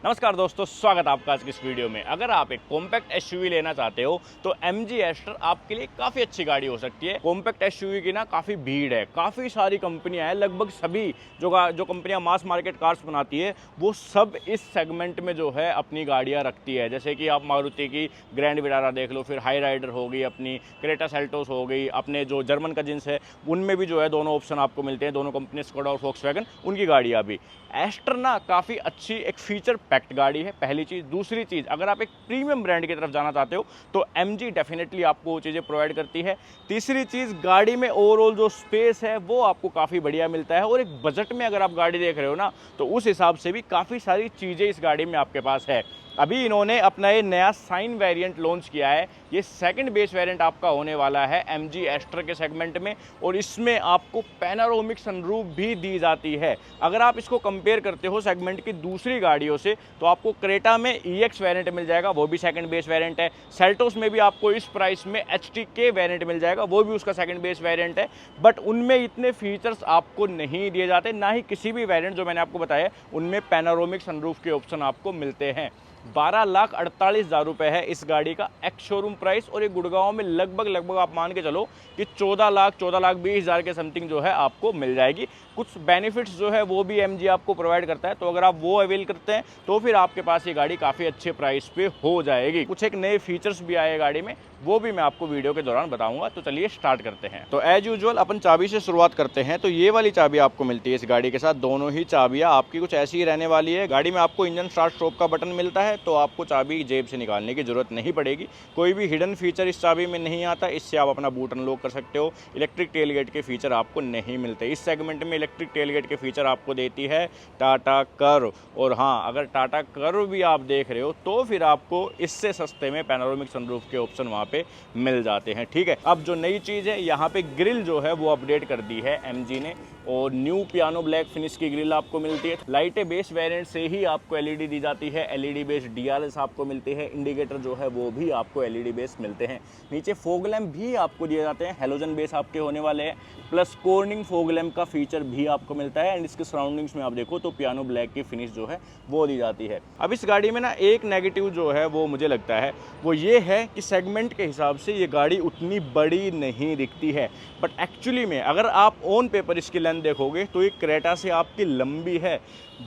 नमस्कार दोस्तों, स्वागत है आपका आज की इस वीडियो में। अगर आप एक कॉम्पैक्ट एसयूवी लेना चाहते हो तो MG एस्टर आपके लिए काफ़ी अच्छी गाड़ी हो सकती है। कॉम्पैक्ट एसयूवी की ना काफ़ी भीड़ है, काफ़ी सारी कंपनियां हैं, लगभग सभी जो कंपनियां मास मार्केट कार्स बनाती है वो सब इस सेगमेंट में जो है अपनी गाड़ियां रखती है। जैसे कि आप मारुति की ग्रैंड विटारा देख लो, फिर हाई राइडर हो गई, अपनी क्रेटा सेल्टोस हो गई, अपने जो जर्मन कजिन्स है उनमें भी जो है दोनों ऑप्शन आपको मिलते हैं, दोनों कंपनी स्कोडा और वोक्सवैगन उनकी गाड़ियाँ भी। एस्टर ना काफ़ी अच्छी एक फीचर पैक्ड गाड़ी है, पहली चीज़। दूसरी चीज़, अगर आप एक प्रीमियम ब्रांड की तरफ जाना चाहते हो तो MG डेफिनेटली आपको वो चीज़ें प्रोवाइड करती है। तीसरी चीज़, गाड़ी में ओवरऑल जो स्पेस है वो आपको काफ़ी बढ़िया मिलता है, और एक बजट में अगर आप गाड़ी देख रहे हो ना तो उस हिसाब से भी काफ़ी सारी चीज़ें इस गाड़ी में आपके पास है। अभी इन्होंने अपना ये नया साइन वेरिएंट लॉन्च किया है, ये सेकंड बेस वेरिएंट आपका होने वाला है MG एस्टर के सेगमेंट में, और इसमें आपको पैनारोमिक सनरूफ भी दी जाती है। अगर आप इसको कंपेयर करते हो सेगमेंट की दूसरी गाड़ियों से तो आपको क्रेटा में EX वेरिएंट मिल जाएगा, वो भी सेकंड बेस वेरिएंट है। सेल्टोस में भी आपको इस प्राइस में HTK वेरिएंट मिल जाएगा, वो भी उसका सेकंड बेस वेरिएंट है। बट उनमें इतने फीचर्स आपको नहीं दिए जाते, ना ही किसी भी वेरिएंट जो मैंने आपको बताया उनमें पैनारोमिक सनरूफ के ऑप्शन आपको मिलते हैं। 12,48,000 रुपये है इस गाड़ी का एक्स शोरूम प्राइस, और ये गुड़गांव में लगभग आप मान के चलो कि 14,20,000 के समथिंग जो है आपको मिल जाएगी। कुछ बेनिफिट्स जो है वो भी MG आपको प्रोवाइड करता है, तो अगर आप वो अवेल करते हैं तो फिर आपके पास ये गाड़ी काफ़ी अच्छे प्राइस पे हो जाएगी। कुछ एक नए फीचर्स भी आए गाड़ी में, वो भी मैं आपको वीडियो के दौरान बताऊंगा। तो चलिए स्टार्ट करते हैं। तो एज यूजुअल अपन चाबी से शुरुआत करते हैं। तो ये वाली चाबी आपको मिलती है इस गाड़ी के साथ, दोनों ही चाबियाँ आपकी कुछ ऐसी ही रहने वाली है। गाड़ी में आपको इंजन स्टार्ट स्टॉप का बटन मिलता है, तो आपको चाबी जेब से निकालने की जरूरत नहीं पड़ेगी। कोई भी हिडन फीचर इस चाबी में नहीं आता, इससे आप अपना बूट अनलॉक कर सकते हो। इलेक्ट्रिक टेलगेट के फीचर आपको नहीं मिलते इस सेगमेंट में। इलेक्ट्रिक टेलगेट के फीचर आपको देती है टाटा कर्व, और हाँ, अगर टाटा कर्व भी आप देख रहे हो तो फिर आपको इससे सस्ते में पैनोरामिक सनरूफ के ऑप्शन वहाँ पे मिल जाते हैं। ठीक है, अब जो नई चीज़ है, यहाँ पे ग्रिल जो है वो अपडेट कर दी है MG ने, और न्यू पियानो ब्लैक फिनिश की ग्रिल आपको मिलती है। लाइटें बेस वेरिएंट से ही आपको LED दी जाती है, LED बेस DRS आपको मिलती है। इंडिकेटर जो है वो भी आपको LED बेस मिलते हैं। नीचे फोग लैम्प भी आपको दिए जाते हैं, हेलोजन बेस आपके होने वाले हैं, प्लस कॉर्निंग फोग लैम्प का फीचर भी आपको मिलता है। एंड इसके सराउंडिंग्स में आप देखो तो पियानो ब्लैक की फिनिश जो है वो दी जाती है। अब इस गाड़ी में ना एक नेगेटिव जो है वो मुझे लगता है वो ये है कि सेगमेंट के हिसाब से ये गाड़ी उतनी बड़ी नहीं दिखती है, बट एक्चुअली में अगर आप ऑन पेपर इसकी लेंथ देखोगे तो ये क्रेटा से आपकी लंबी है,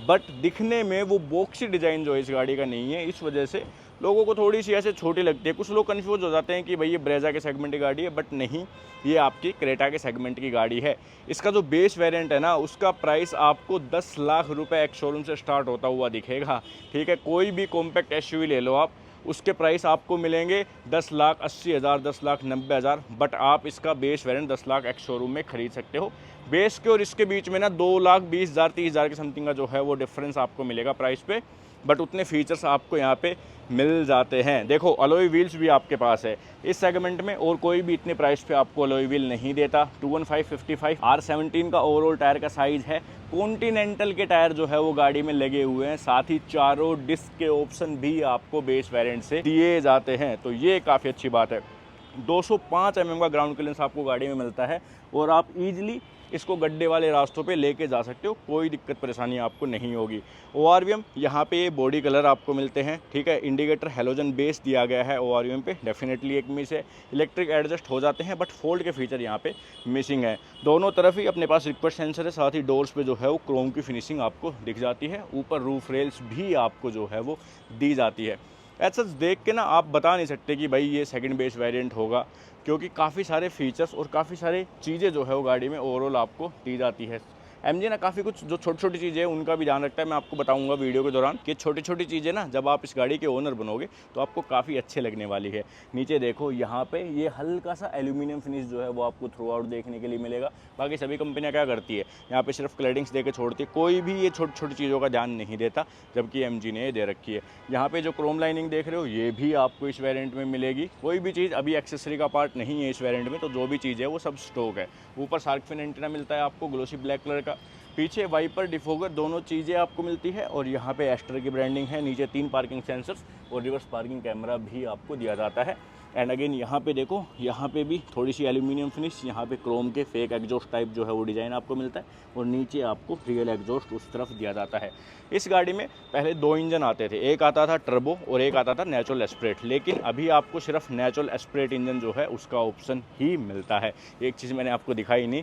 बट दिखने में वो बॉक्सी डिज़ाइन जो है इस गाड़ी का नहीं है। इस वजह से लोगों को थोड़ी सी ऐसे छोटी लगती है। कुछ लोग कंफ्यूज हो जाते हैं कि भाई ये ब्रेजा के सेगमेंट की गाड़ी है, बट नहीं, ये आपकी क्रेटा के सेगमेंट की गाड़ी है। इसका जो बेस वेरिएंट है ना, उसका प्राइस आपको 10 लाख रुपए एक्स शोरूम से स्टार्ट होता हुआ दिखेगा। ठीक है, कोई भी कॉम्पैक्ट एसयूवी ले लो आप, उसके प्राइस आपको मिलेंगे 10,80,000, 10,90,000, बट आप इसका base variant 10 lakh ex showroom में खरीद सकते हो। बेस के और इसके बीच में ना 2,20,000, 30,000 के समथिंग का जो है वो डिफरेंस आपको मिलेगा प्राइस पे, बट उतने फीचर्स आपको यहाँ पे मिल जाते हैं। देखो, अलॉय व्हील्स भी आपके पास है इस सेगमेंट में, और कोई भी इतने प्राइस पे आपको अलॉय व्हील नहीं देता। 215/55 R17 का ओवरऑल टायर का साइज़ है। कॉन्टिनेंटल के टायर जो है वो गाड़ी में लगे हुए हैं, साथ ही चारों डिस्क के ऑप्शन भी आपको बेस वेरिएंट से दिए जाते हैं, तो ये काफ़ी अच्छी बात है। 205 mm का ग्राउंड क्लियरेंस आपको गाड़ी में मिलता है, और आप ईजिली इसको गड्ढे वाले रास्तों पे लेके जा सकते हो, कोई दिक्कत परेशानी आपको नहीं होगी। ORVM यहाँ पे ये बॉडी कलर आपको मिलते हैं। ठीक है, इंडिकेटर हेलोजन बेस दिया गया है ORVM पे, डेफिनेटली एक मिस है। इलेक्ट्रिक एडजस्ट हो जाते हैं, बट फोल्ड के फीचर यहाँ पे मिसिंग है। दोनों तरफ ही अपने पास रिक्वेस्ट सेंसर है, साथ ही डोर्स पे जो है वो क्रोम की फिनिशिंग आपको दिख जाती है। ऊपर रूफ रेल्स भी आपको जो है वो दी जाती है। ऐसा देख के ना आप बता नहीं सकते कि भाई ये सेकंड बेस वेरिएंट होगा, क्योंकि काफ़ी सारे फीचर्स और काफ़ी सारी चीज़ें जो है वो गाड़ी में ओवरऑल आपको दी जाती है। MG ना काफ़ी कुछ जो छोटी छोटी चीज़ें हैं उनका भी ध्यान रखता है। मैं आपको बताऊंगा वीडियो के दौरान कि छोटी छोटी चीज़ें ना जब आप इस गाड़ी के ओनर बनोगे तो आपको काफ़ी अच्छे लगने वाली है। नीचे देखो, यहाँ पे ये हल्का सा एल्यूमिनियम फिनिश जो है वो आपको थ्रू आउट देखने के लिए मिलेगा। बाकी सभी कंपनियाँ क्या करती है, यहाँ पे सिर्फ क्लैडिंग्स दे के छोड़ती है, कोई भी ये छोटी छोटी चीज़ों का ध्यान नहीं देता, जबकि MG ने ये दे रखी है। यहाँ पे जो क्रोम लाइनिंग देख रहे हो ये भी आपको इस वेरिएंट में मिलेगी। कोई भी चीज़ अभी एक्सेसरी का पार्ट नहीं है इस वेरिएंट में, तो जो भी चीज़ है वो सब स्टॉक है। ऊपर शार्क फिन एंटीना मिलता है आपको ग्लोसी ब्लैक कलर का, पीछे वाइपर डिफोगर दोनों चीज़ें आपको मिलती है, और यहाँ पे एस्टर की ब्रांडिंग है। नीचे 3 पार्किंग सेंसर्स और रिवर्स पार्किंग कैमरा भी आपको दिया जाता है। एंड अगेन यहाँ पे देखो, यहाँ पे भी थोड़ी सी एल्यूमिनियम फिनिश, यहाँ पे क्रोम के फेक एग्जॉस्ट टाइप जो है वो डिज़ाइन आपको मिलता है, और नीचे आपको रियल एग्जॉस्ट उस तरफ दिया जाता है। इस गाड़ी में पहले 2 इंजन आते थे, एक आता था टर्बो और एक आता था नेचुरल एस्पिरेट, लेकिन अभी आपको सिर्फ नेचुरल एस्पिरेट इंजन जो है उसका ऑप्शन ही मिलता है। एक चीज़ मैंने आपको दिखाई नहीं,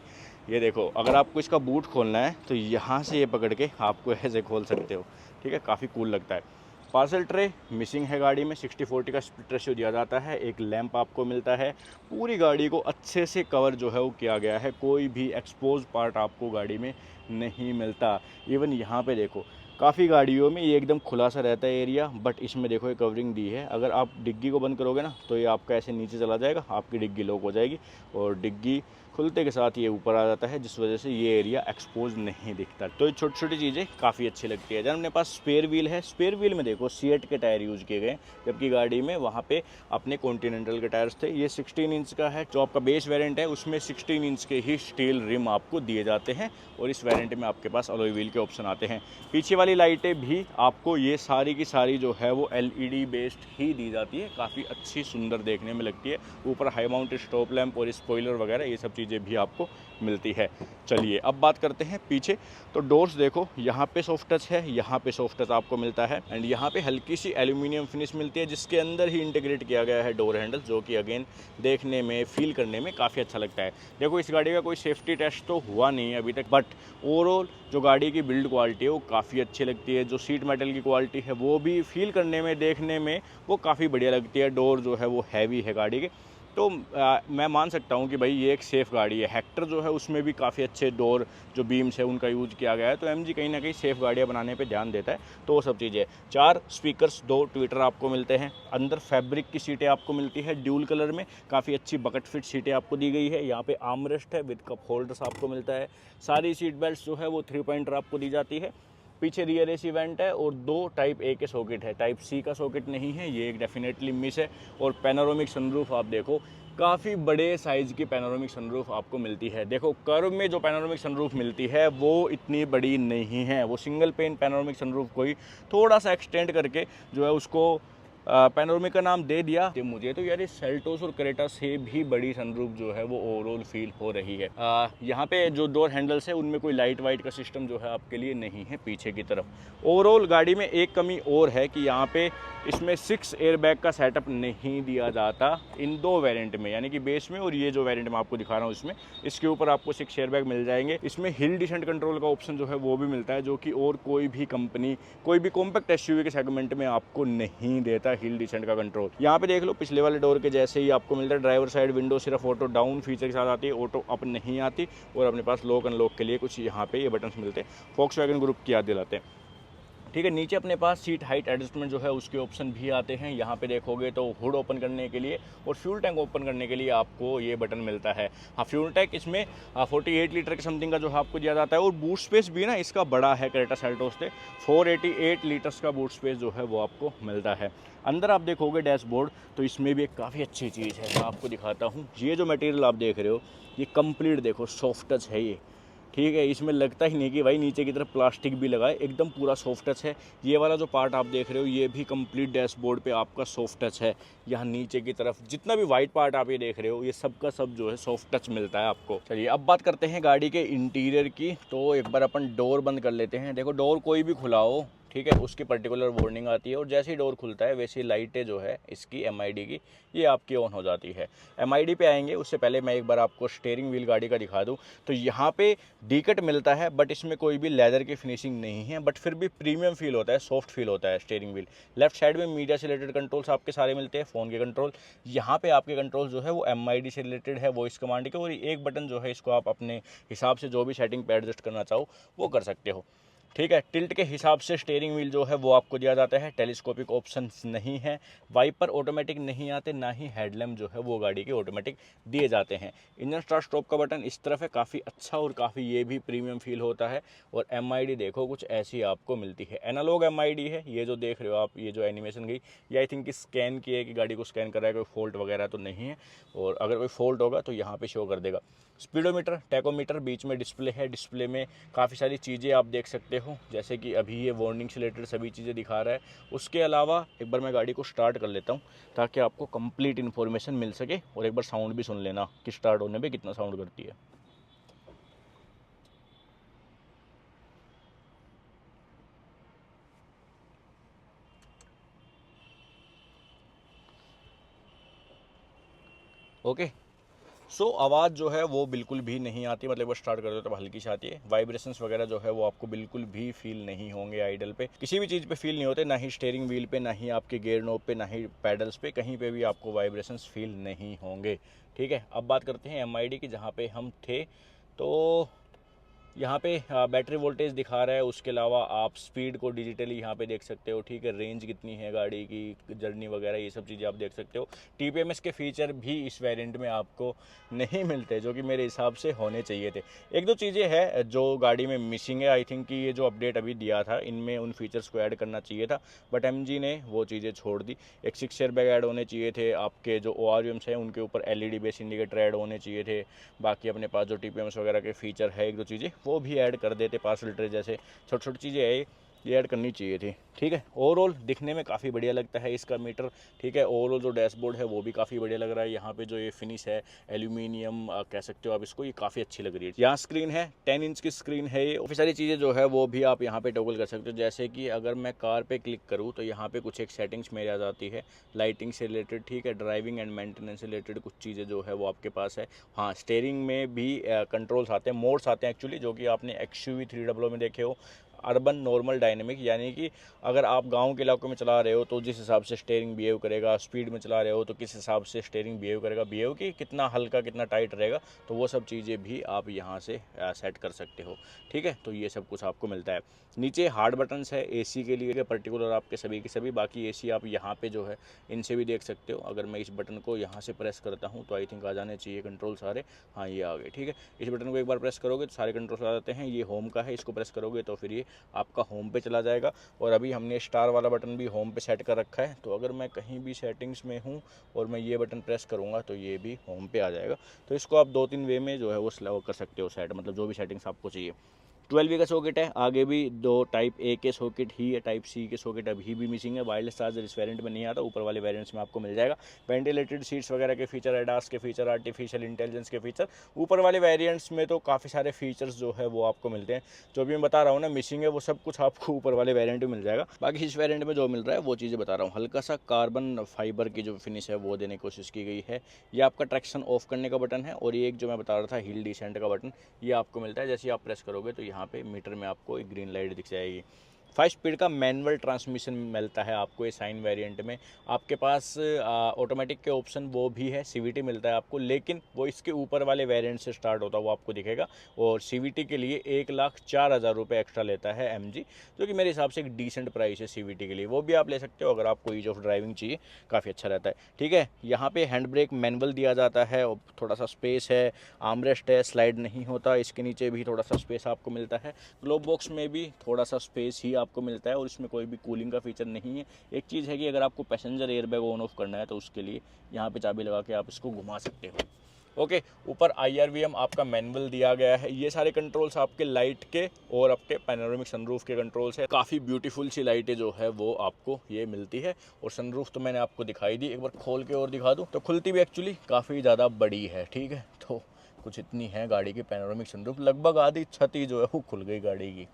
ये देखो, अगर आपको इसका बूट खोलना है तो यहाँ से ये पकड़ के आपको ऐसे खोल सकते हो, ठीक है, काफ़ी कूल लगता है। पार्सल ट्रे मिसिंग है गाड़ी में, 60-40 का स्प्लिट रेशियो दिया जाता है, एक लैंप आपको मिलता है। पूरी गाड़ी को अच्छे से कवर जो है वो किया गया है, कोई भी एक्सपोज पार्ट आपको गाड़ी में नहीं मिलता। इवन यहाँ पे देखो, काफ़ी गाड़ियों में ये एकदम खुला सा रहता है एरिया, बट इसमें देखो ये कवरिंग दी है। अगर आप डिग्गी को बंद करोगे ना तो ये आपका ऐसे नीचे चला जाएगा, आपकी डिग्गी लॉक हो जाएगी, और डिग्गी खुलते के साथ ये ऊपर आ जाता है, जिस वजह से ये एरिया एक्सपोज नहीं दिखता। तो ये छोटी छोटी चीज़ें काफ़ी अच्छी लगती है। जब अपने पास स्पेयर व्हील है, स्पेयर व्हील में देखो सीएट के टायर यूज़ किए गए, जबकि गाड़ी में वहाँ पे अपने कॉन्टिनेंटल के टायर्स थे। ये 16 इंच का है, जो आपका बेस वेरिएंट है उसमें 16 इंच के ही स्टील रिम आपको दिए जाते हैं, और इस वेरिएंट में आपके पास अलॉय व्हील के ऑप्शन आते हैं। पीछे वाली लाइटें भी आपको ये सारी की सारी जो है वो LED बेस्ड ही दी जाती है, काफ़ी अच्छी सुंदर देखने में लगती है। ऊपर हाई माउंटेड स्टॉप लैंप और स्पॉइलर वगैरह ये सब चीज़ें भी आपको मिलती है। चलिए अब बात करते हैं पीछे। तो डोर्स देखो, यहाँ पे सॉफ्ट टच है, यहाँ पे सॉफ्ट टच आपको मिलता है, एंड यहाँ पे हल्की सी एल्यूमिनियम फिनिश मिलती है, जिसके अंदर ही इंटीग्रेट किया गया है डोर हैंडल, जो कि अगेन देखने में, फील करने में काफ़ी अच्छा लगता है। देखो, इस गाड़ी का कोई सेफ्टी टेस्ट तो हुआ नहीं है अभी तक, बट ओवरऑल जो गाड़ी की बिल्ड क्वालिटी है वो काफ़ी अच्छी लगती है। जो सीट मेटल की क्वालिटी है वो भी फील करने में, देखने में वो काफ़ी बढ़िया लगती है। डोर जो है वो हैवी है गाड़ी के, तो मैं मान सकता हूँ कि भाई ये एक सेफ़ गाड़ी है। हेक्टर जो है उसमें भी काफ़ी अच्छे डोर जो बीम्स है उनका यूज़ किया गया है, तो MG कहीं ना कहीं सेफ़ गाड़ियाँ बनाने पे ध्यान देता है, तो वो सब चीज़ें। 4 स्पीकर्स, 2 ट्विटर आपको मिलते हैं। अंदर फैब्रिक की सीटें आपको मिलती है ड्यूल कलर में, काफ़ी अच्छी बकेट फिट सीटें आपको दी गई है। यहाँ पे आर्मरेस्ट है विद कप होल्डर्स आपको मिलता है। सारी सीट बेल्ट जो है वो 3 पॉइंटर आपको दी जाती है। पीछे रियर AC वेंट है और 2 टाइप A के सॉकेट है, टाइप C का सॉकेट नहीं है, ये एक डेफिनेटली मिस है। और पैनोरामिक सनरूफ आप देखो, काफ़ी बड़े साइज़ की पैनोरामिक सनरूफ आपको मिलती है। देखो, कर्व में जो पैनोरामिक सनरूफ मिलती है वो इतनी बड़ी नहीं है, वो सिंगल पेन पैनोरामिक सनरूफ को ही थोड़ा सा एक्सटेंड करके जो है उसको पैनोरामिक का नाम दे दिया। तो मुझे तो यार इस सेल्टोस और क्रेटा से भी बड़ी सनरूफ जो है वो ओवरऑल फील हो रही है। यहाँ पे जो डोर हैंडल्स है उनमें कोई लाइट वाइट का सिस्टम जो है आपके लिए नहीं है पीछे की तरफ। ओवरऑल गाड़ी में एक कमी और है कि यहाँ पे इसमें 6 एयरबैग का सेटअप नहीं दिया जाता इन 2 वेरिएंट में, यानी कि बेस में और ये जो वेरिएंट मैं आपको दिखा रहा हूँ इसमें, इसके ऊपर आपको 6 एयरबैग मिल जाएंगे। इसमें हिल डिसेंट कंट्रोल का ऑप्शन जो है वो भी मिलता है, जो कि और कोई भी कंपनी, कोई भी कॉम्पैक्ट SUV के सेगमेंट में आपको नहीं देता हिल डिसेंट का कंट्रोल। यहाँ पे देख लो, पिछले वाले डोर के जैसे ही आपको मिलता है। ड्राइवर साइड विंडो सिर्फ ऑटो डाउन फीचर के साथ आती है, ऑटो अप नहीं आती, और अपने पास लॉक अनलॉक के लिए कुछ यहाँ पे ये बटन्स मिलते हैं, वॉक्सवैगन ग्रुप की याद दिलाते हैं। ठीक है, नीचे अपने पास सीट हाइट एडजस्टमेंट जो है उसके ऑप्शन भी आते हैं। यहाँ पे देखोगे तो हुड ओपन करने के लिए और फ्यूल टैंक ओपन करने के लिए आपको ये बटन मिलता है। हाँ, फ्यूल टैंक इसमें 48 लीटर के समथिंग का जो है आपको दिया जाता है, और बूट स्पेस भी ना इसका बड़ा है क्रेटा सेल्टोस से, 488 लीटर्स का बूट स्पेस जो है वो आपको मिलता है। अंदर आप देखोगे डैशबोर्ड, तो इसमें भी एक काफ़ी अच्छी चीज़ है, मैं आपको दिखाता हूँ। ये जो मटेरियल आप देख रहे हो ये कंप्लीट देखो सॉफ्ट टच है ये, ठीक है, इसमें लगता ही नहीं कि भाई नीचे की तरफ प्लास्टिक भी लगा है, एकदम पूरा सॉफ्ट टच है। ये वाला जो पार्ट आप देख रहे हो ये भी कंप्लीट डैशबोर्ड पे आपका सॉफ्ट टच है। यहाँ नीचे की तरफ जितना भी वाइट पार्ट आप ये देख रहे हो ये सब का सब जो है सॉफ्ट टच मिलता है आपको। चलिए अब बात करते हैं गाड़ी के इंटीरियर की। तो एक बार अपन डोर बंद कर लेते हैं। देखो, डोर कोई भी खुला हो, ठीक है, उसकी पर्टिकुलर वार्निंग आती है, और जैसे ही डोर खुलता है वैसे ही लाइटें जो है इसकी MID की ये आपकी ऑन हो जाती है। MID पे आएंगे उससे पहले मैं एक बार आपको स्टीयरिंग व्हील गाड़ी का दिखा दूं। तो यहाँ पे डी-कट मिलता है, बट इसमें कोई भी लेदर की फिनिशिंग नहीं है, बट फिर भी प्रीमियम फील होता है, सॉफ्ट फील होता है स्टीयरिंग व्हील। लेफ्ट साइड में मीडिया से रिलेटेड कंट्रोल्स आपके सारे मिलते हैं, फ़ोन के कंट्रोल। यहाँ पे आपके कंट्रोल जो है वो MID से रिलेटेड है, वॉइस कमांड के, और एक बटन जो है इसको आप अपने हिसाब से जो भी सेटिंग पे एडजस्ट करना चाहो वो कर सकते हो। ठीक है, टिल्ट के हिसाब से स्टीयरिंग व्हील जो है वो आपको दिया जाता है, टेलीस्कोपिक ऑप्शंस नहीं है, वाइपर ऑटोमेटिक नहीं आते, ना ही हेडलैम्प जो है वो गाड़ी के ऑटोमेटिक दिए जाते हैं। इंजन स्टार्ट स्टॉप का बटन इस तरफ है, काफ़ी अच्छा और काफ़ी ये भी प्रीमियम फील होता है। और MID देखो कुछ ऐसी आपको मिलती है, एनालॉग MID है, ये जो देख रहे हो आप, ये जो एनिमेशन गई ये आई थिंक स्कैन की है कि गाड़ी को स्कैन कर रहा है, कोई फॉल्ट वगैरह तो नहीं है, और अगर कोई फॉल्ट होगा तो यहाँ पर शो कर देगा। स्पीडोमीटर, टैकोमीटर, बीच में डिस्प्ले है। डिस्प्ले में काफ़ी सारी चीज़ें आप देख सकते हो, जैसे कि अभी ये वार्निंग से रिलेटेड सभी चीज़ें दिखा रहा है। उसके अलावा एक बार मैं गाड़ी को स्टार्ट कर लेता हूँ ताकि आपको कंप्लीट इन्फॉर्मेशन मिल सके, और एक बार साउंड भी सुन लेना कि स्टार्ट होने पे कितना साउंड करती है। ओके, सो आवाज़ जो है वो बिल्कुल भी नहीं आती, मतलब वो स्टार्ट कर दो तो हल्की सी आती है। वाइब्रेशंस वगैरह जो है वो आपको बिल्कुल भी फील नहीं होंगे आइडल पे, किसी भी चीज़ पे फील नहीं होते, ना ही स्टीयरिंग व्हील पे, ना ही आपके गियर नोब पे, ना ही पैडल्स पे, कहीं पे भी आपको वाइब्रेशंस फील नहीं होंगे। ठीक है, अब बात करते हैं MID की, जहाँ पे हम थे। तो यहाँ पे बैटरी वोल्टेज दिखा रहा है, उसके अलावा आप स्पीड को डिजिटली यहाँ पे देख सकते हो। ठीक है, रेंज कितनी है गाड़ी की, जर्नी वगैरह ये सब चीज़ें आप देख सकते हो। TPMS के फीचर भी इस वेरिएंट में आपको नहीं मिलते, जो कि मेरे हिसाब से होने चाहिए थे। एक दो चीज़ें हैं जो गाड़ी में मिसिंग है। आई थिंक कि ये जो अपडेट अभी दिया था इनमें उन फीचर्स को ऐड करना चाहिए था, बट MG ने वो चीज़ें छोड़ दी। एक 6 एयरबैग ऐड होने चाहिए थे, आपके जो ORVMs हैं उनके ऊपर LED बेस इंडिकेटर ऐड होने चाहिए थे। बाकी अपने पास जो TPMS वगैरह के फीचर है एक दो चीज़ें वो भी ऐड कर देते, पास फिल्टर जैसे छोटी छोटी चीज़ें है ये ऐड करनी चाहिए थी। ठीक है, ओवरऑल दिखने में काफ़ी बढ़िया लगता है इसका मीटर। ठीक है, ओवरऑल जो डैशबोर्ड है वो भी काफ़ी बढ़िया लग रहा है। यहाँ पे जो ये फिनिश है एल्यूमिनियम कह सकते हो आप इसको, ये काफ़ी अच्छी लग रही है। यहाँ स्क्रीन है, 10 इंच की स्क्रीन है ये। काफ़ी सारी चीज़ें जो है वो भी आप यहाँ पे टॉगल कर सकते हो, जैसे कि अगर मैं कार पे क्लिक करूँ तो यहाँ पे कुछ एक सेटिंग्स मेरे आ जाती है लाइटिंग से रिलेटेड। ठीक है, ड्राइविंग एंड मेंटेनेंस से रिलेटेड कुछ चीज़ें जो है वो आपके पास है। हाँ, स्टेयरिंग में भी कंट्रोल्स आते हैं, मोड्स आते हैं एक्चुअली, जो कि आपने XUV 300 में देखे हो। अर्बन, नॉर्मल, डायनेमिक, यानी कि अगर आप गांव के इलाकों में चला रहे हो तो जिस हिसाब से स्टीयरिंग बिहेव करेगा, स्पीड में चला रहे हो तो किस हिसाब से स्टीयरिंग बिहेव करेगा, बिहेव की कितना हल्का कितना टाइट रहेगा, तो वो सब चीज़ें भी आप यहाँ से सेट कर सकते हो। ठीक है, तो ये सब कुछ आपको मिलता है। नीचे हार्ड बटन्स है AC के लिए पर्टिकुलर आपके सभी के सभी, बाकी AC आप यहाँ पे जो है इनसे भी देख सकते हो। अगर मैं इस बटन को यहाँ से प्रेस करता हूँ तो आई थिंक आ जाने चाहिए कंट्रोल सारे। हाँ, ये आ गए। ठीक है, इस बटन को एक बार प्रेस करोगे तो सारे कंट्रोल्स आ जाते हैं। ये होम का है, इसको प्रेस करोगे तो फिर ये आपका होम पे चला जाएगा। और अभी हमने स्टार वाला बटन भी होम पे सेट कर रखा है, तो अगर मैं कहीं भी सेटिंग्स में हूँ और मैं ये बटन प्रेस करूँगा तो ये भी होम पे आ जाएगा। तो इसको आप 2-3 वे में जो है वो स्लो कर सकते हो सेट, मतलब जो भी सेटिंग्स आपको चाहिए। 12V का सॉकेट है, आगे भी 2 टाइप A के सॉकेट ही है, टाइप C के सॉकेट अभी भी मिसिंग है। वायरलेस चार्जर इस वेरिएंट में नहीं आता, ऊपर वाले वेरिएंट्स में आपको मिल जाएगा। वेंटिलेटेड सीट्स वगैरह के फीचर, एडास के फीचर, आर्टिफिशियल इंटेलिजेंस के फीचर ऊपर वाले वेरिएंट्स में तो काफ़ी सारे फीचर्स जो है वो आपको मिलते हैं। जो भी मैं बता रहा हूँ ना मिसिंग है, वो सब कुछ आपको ऊपर वाले वेरिएंट में मिल जाएगा। बाकी इस वेरिएंट में जो मिल रहा है वो चीज़ें बता रहा हूँ। हल्का सा कार्बन फाइबर की जो फिनिश है वो देने की कोशिश की गई है। ये आपका ट्रैक्शन ऑफ करने का बटन है, और ये एक जो मैं बता रहा था हिल डिसेंट का बटन, ये आपको मिलता है। जैसे आप प्रेस करोगे तो यहाँ पे मीटर में आपको एक ग्रीन लाइट दिख जाएगी। 5 स्पीड का मैनुअल ट्रांसमिशन मिलता है आपको ये साइन वेरिएंट में। आपके पास ऑटोमेटिक के ऑप्शन वो भी है, CVT मिलता है आपको, लेकिन वो इसके ऊपर वाले वेरिएंट से स्टार्ट होता है, वो आपको दिखेगा। और CVT के लिए 1,04,000 रुपये एक्स्ट्रा लेता है MG, जो कि मेरे हिसाब से एक डिसेंट प्राइस है CVT के लिए। वो भी आप ले सकते हो अगर आपको ईज ऑफ ड्राइविंग चाहिए, काफ़ी अच्छा रहता है। ठीक है, यहाँ पे हैंड ब्रेक मैनुअल दिया जाता है, और थोड़ा सा स्पेस है, आर्मरेस्ट है, स्लाइड नहीं होता। इसके नीचे भी थोड़ा सा स्पेस आपको मिलता है। ग्लोव बॉक्स में भी थोड़ा सा स्पेस ही आपको मिलता है, और इसमें कोई भी कूलिंग का फीचर नहीं है। एक चीज़ है कि अगर आपको पैसेंजर एयरबैग ऑन ऑफ करना है तो उसके लिए यहाँ पे चाबी लगा के आप इसको घुमा सकते हो। ओके, ऊपर IRVM आपका मैनुअल दिया गया है। ये सारे कंट्रोल्स आपके लाइट के और आपके पैनोरामिक सनरूफ के कंट्रोल्स है। काफ़ी ब्यूटीफुल सी लाइटें जो है वो आपको ये मिलती है। और सनरूफ तो मैंने आपको दिखाई दी, एक बार खोल के और दिखा दूँ तो खुलती भी एक्चुअली काफ़ी ज़्यादा बड़ी है। ठीक है, तो कुछ इतनी है गाड़ी की पैनोरामिक सनरूफ, लगभग आधी छत ही जो है वो खुल गई गाड़ी की।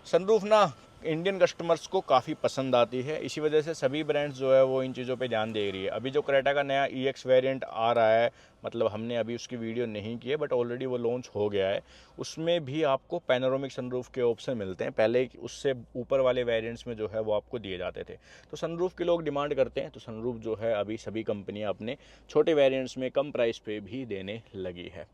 सनरूफ ना इंडियन कस्टमर्स को काफ़ी पसंद आती है, इसी वजह से सभी ब्रांड्स जो है वो इन चीज़ों पे ध्यान दे रही है। अभी जो क्रेटा का नया EX वेरिएंट आ रहा है, मतलब हमने अभी उसकी वीडियो नहीं की है, बट ऑलरेडी वो लॉन्च हो गया है। उसमें भी आपको पैनोरामिक सनरूफ के ऑप्शन मिलते हैं। पहले उससे ऊपर वाले वेरिएंट्स में जो है वो आपको दिए जाते थे। तो सनरूफ के लोग डिमांड करते हैं, तो सनरूफ जो है अभी सभी कंपनियाँ अपने छोटे वेरिएंट्स में कम प्राइस पे भी देने लगी है।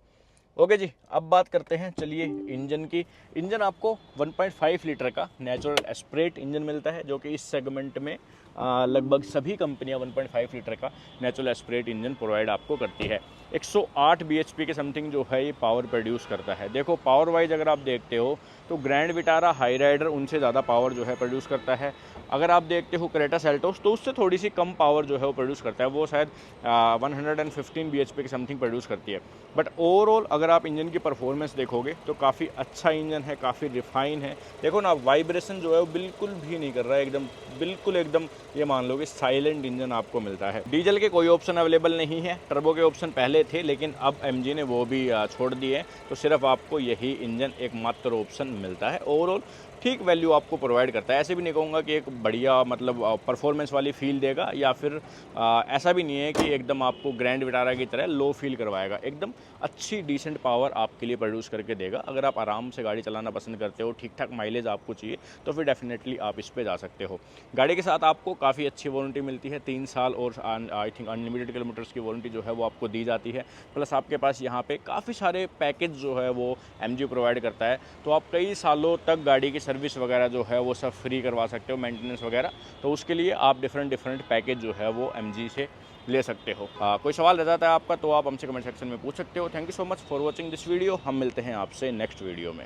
ओके जी, अब बात करते हैं चलिए इंजन की। इंजन आपको 1.5 लीटर का नेचुरल एस्पिरेट इंजन मिलता है, जो कि इस सेगमेंट में लगभग सभी कंपनियां 1.5 लीटर का नेचुरल एस्पिरेट इंजन प्रोवाइड आपको करती है। 108 bhp के समथिंग जो है ये पावर प्रोड्यूस करता है। देखो पावर वाइज अगर आप देखते हो तो ग्रैंड विटारा हाई राइडर उनसे ज़्यादा पावर जो है प्रोड्यूस करता है। अगर आप देखते हो क्रेटा सेल्टोस तो उससे थोड़ी सी कम पावर जो है वो प्रोड्यूस करता है, वो शायद 115 bhp के समथिंग प्रोड्यूस करती है। बट ओवरऑल अगर आप इंजन की परफॉर्मेंस देखोगे तो काफ़ी अच्छा इंजन है, काफ़ी रिफाइन है। देखो ना, वाइब्रेशन जो है वो बिल्कुल भी नहीं कर रहा है, एकदम बिल्कुल एकदम ये मान लो कि साइलेंट इंजन आपको मिलता है। डीजल के कोई ऑप्शन अवेलेबल नहीं है, टर्बो के ऑप्शन पहले थे लेकिन अब एमजी ने वो भी छोड़ दिए, तो सिर्फ आपको यही इंजन एकमात्र ऑप्शन मिलता है। ओवरऑल ठीक वैल्यू आपको प्रोवाइड करता है। ऐसे भी नहीं कहूँगा कि एक बढ़िया मतलब परफॉर्मेंस वाली फील देगा, या फिर ऐसा भी नहीं है कि एकदम आपको ग्रैंड विटारा की तरह लो फील करवाएगा। एकदम अच्छी डिसेंट पावर आपके लिए प्रोड्यूस करके देगा। अगर आप आराम से गाड़ी चलाना पसंद करते हो, ठीक ठाक माइलेज आपको चाहिए, तो फिर डेफिनेटली आप इस पे जा सकते हो। गाड़ी के साथ आपको काफ़ी अच्छी वारंटी मिलती है, 3 साल और आई थिंक अनलिमिटेड किलोमीटर्स की वारंटी जो है वो आपको दी जाती है। प्लस आपके पास यहाँ पे काफ़ी सारे पैकेज जो है वो एमजी प्रोवाइड करता है, तो आप कई सालों तक गाड़ी की सर्विस वगैरह जो है वो सब फ्री करवा सकते हो, मेंटेनेंस वगैरह। तो उसके लिए आप डिफरेंट पैकेज जो है वो एमजी से ले सकते हो। कोई सवाल रह जाता है आपका तो आप हमसे कमेंट सेक्शन में पूछ सकते हो। Thank you so much for watching this video. हम मिलते हैं आपसे नेक्स्ट वीडियो में।